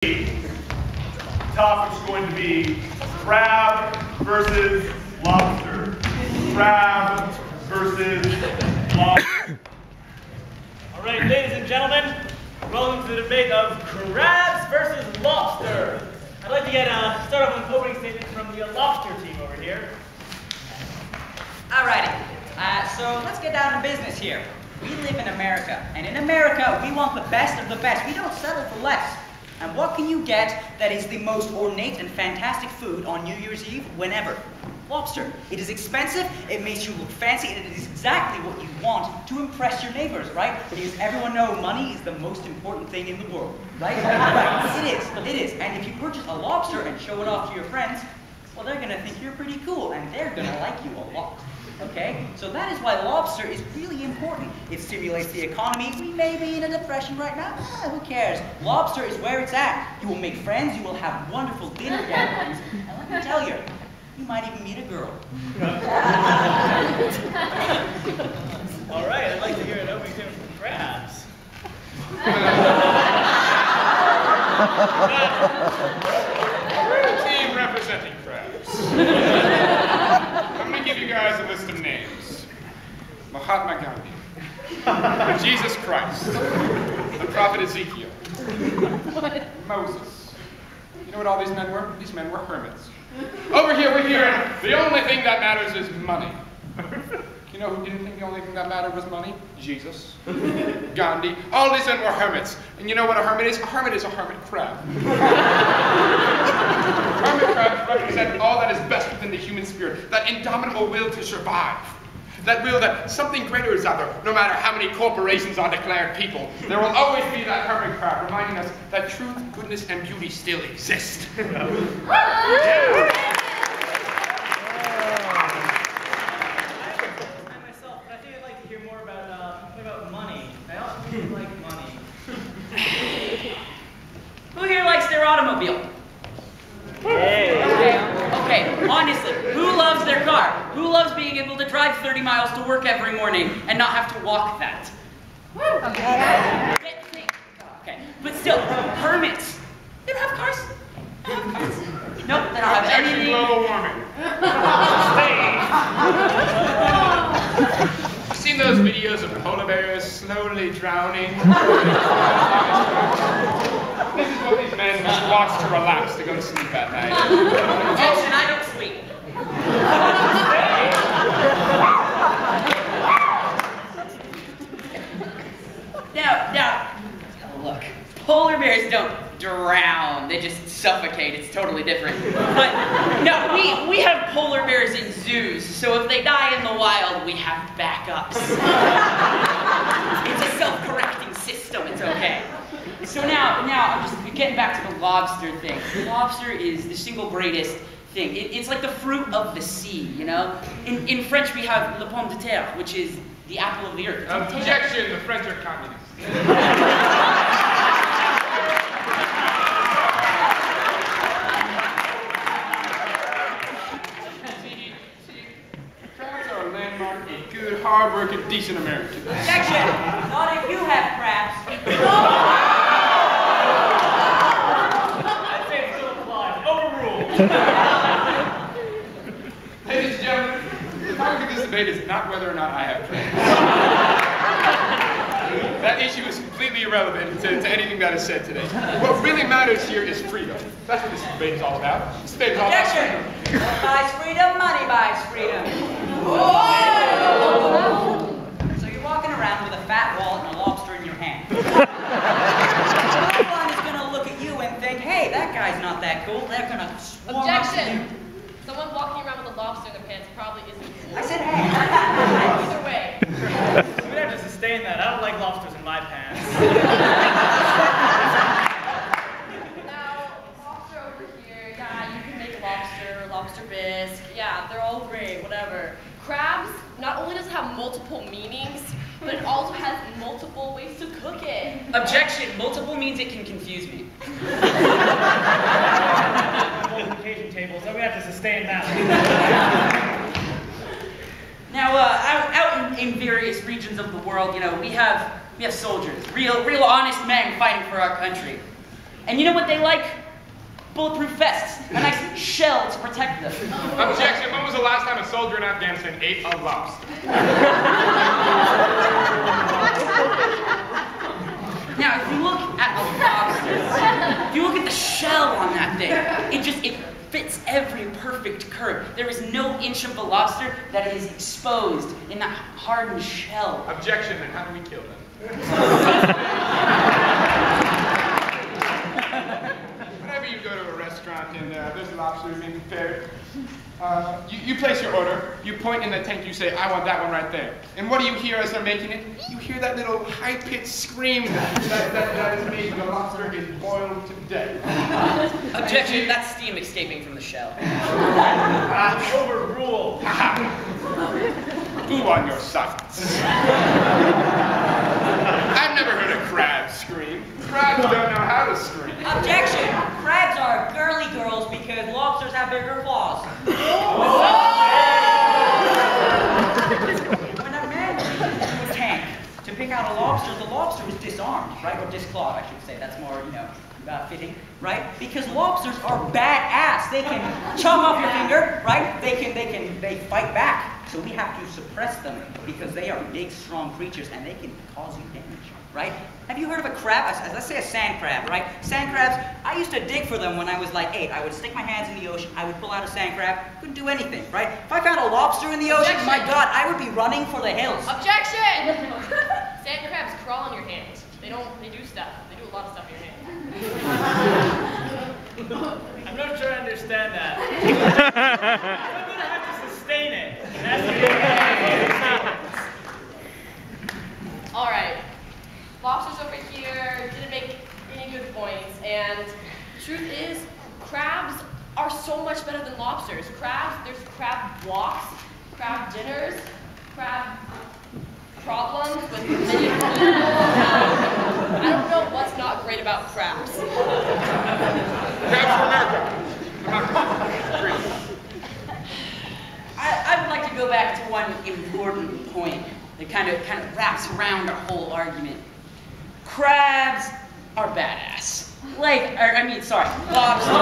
Topic is going to be crab versus lobster. Crab versus lobster. All right, ladies and gentlemen, welcome to the debate of crabs versus lobster. I'd like to start off with an opening statement from the lobster team over here. Alrighty, so let's get down to business here. We live in America, and in America, we want the best of the best. We don't settle for less. And what can you get that is the most ornate and fantastic food on New Year's Eve whenever? Lobster. It is expensive, it makes you look fancy, and it is exactly what you want to impress your neighbors, right? Because everyone knows money is the most important thing in the world, right? Right, it is. And if you purchase a lobster and show it off to your friends, well, they're gonna think you're pretty cool, and they're gonna like you a lot. Okay? So that is why lobster is really important. It stimulates the economy. We may be in a depression right now. Who cares? Lobster is where it's at. You will make friends. You will have wonderful dinner gatherings. And let me tell you, you might even meet a girl. All right, I'd like to hear an opening statement from crabs. Team representing crabs. I'm going to give you guys a list of names. Mahatma Gandhi, Jesus Christ, the prophet Ezekiel, Moses. You know what all these men were? These men were hermits. Over here, we're here, and the only thing that matters is money. You know who didn't think the only thing that mattered was money? Jesus, Gandhi. All these men were hermits. And you know what a hermit is? A hermit is a hermit crab. Hermit crabs represent all that is best within the human spirit, that indomitable will to survive. That will that something greater is out there, no matter how many corporations are declared people. There will always be that hermit crab reminding us that truth, goodness, and beauty still exist. Who here likes their automobile? Hey. Okay, honestly, who loves their car? Who loves being able to drive 30 miles to work every morning and not have to walk that? Okay. Okay, but still, hermits, they don't have cars. They don't have cars. Nope, they don't have anything. Global warming. You've seen those videos of polar bears slowly drowning? This is what these men must watch to relax to go to sleep at night. Objection, I don't sleep. Now, look, polar bears don't drown, they just suffocate, it's totally different. But, no, we have polar bears in zoos, so if they die in the wild, we have backups. It's a self-correcting system, it's okay. So now I'm just getting back to the lobster thing. The lobster is the single greatest thing. It's like the fruit of the sea, you know? In French, we have le pomme de terre, which is the apple of the earth. Objection, the French are communists. See, crabs are a landmark of good, hard-working, decent Americans. Objection! Not if you have crabs. Ladies and gentlemen, the topic of this debate is not whether or not I have crabs. That issue is completely irrelevant to anything that is said today. What really matters here is freedom. That's what this debate is all about. This debate is all about freedom. What buys freedom? Money buys freedom. Whoa! So you're walking around with a fat wallet and a lobster in your hand. No one is going to look at you and think, hey, that guy's not that cool. They're going to swarm up to you. Someone walking around with a lobster in their pants probably isn't cool. I said, hey. Either way. We'd have to sustain that. I don't like lobsters in my pants. Now, lobster over here, yeah, you can make lobster bisque, yeah, they're all great, whatever. Crabs, not only does it have multiple meanings, but it also has multiple ways to cook it. Objection, multiple means it can confuse me. Multiplication table, so we have to sustain that. Now, out in various regions of the world, you know, we have soldiers, real honest men fighting for our country. And you know what they like? Bulletproof vests, a nice shell to protect them. Objection, when was the last time a soldier in Afghanistan ate a lobster? Now, if you look at a lobster, if you look at the shell on that thing, it fits every perfect curve. There is no inch of the lobster that is exposed in that hardened shell. Objection, then how do we kill them? Whenever you go to a restaurant and there's lobster being prepared, you place your order, you point in the tank, you say, I want that one right there. And what do you hear as they're making it? You hear that little high-pitched scream that is made. The lobster is boiled to death. Objection, that's steam escaping from the shell. Overruled. Who on your silence? I've never heard a crab scream. Crabs don't know how to scream. Objection! Crabs are girly girls because lobsters have bigger claws. When a man went into a tank to pick out a lobster, the lobster was disarmed, right? Or disclawed, I should say. That's more, fitting, right? Because lobsters are badass. They can chop off your finger, right? They fight back. So we have to suppress them because they are big, strong creatures and they can cause you damage, right? Have you heard of a crab? Let's say a sand crab, right? Sand crabs, I used to dig for them when I was like 8. I would stick my hands in the ocean, I would pull out a sand crab, couldn't do anything, right? If I found a lobster in the ocean, Objection. my God, I would be running for the hills. Objection! Sand crabs crawl on your hands. They do stuff. They do a lot of stuff in your hands. I'm not sure I understand that. I'm going to have to sustain it. And that's All right. Lobsters over here didn't make any good points. And the truth is, crabs are so much better than lobsters. There's crab walks, crab dinners, crab problems with many people. I don't know what's not great about crabs. Crabs for America. I would like to go back to one important point that kind of wraps around our whole argument. Crabs are badass. Lobsters.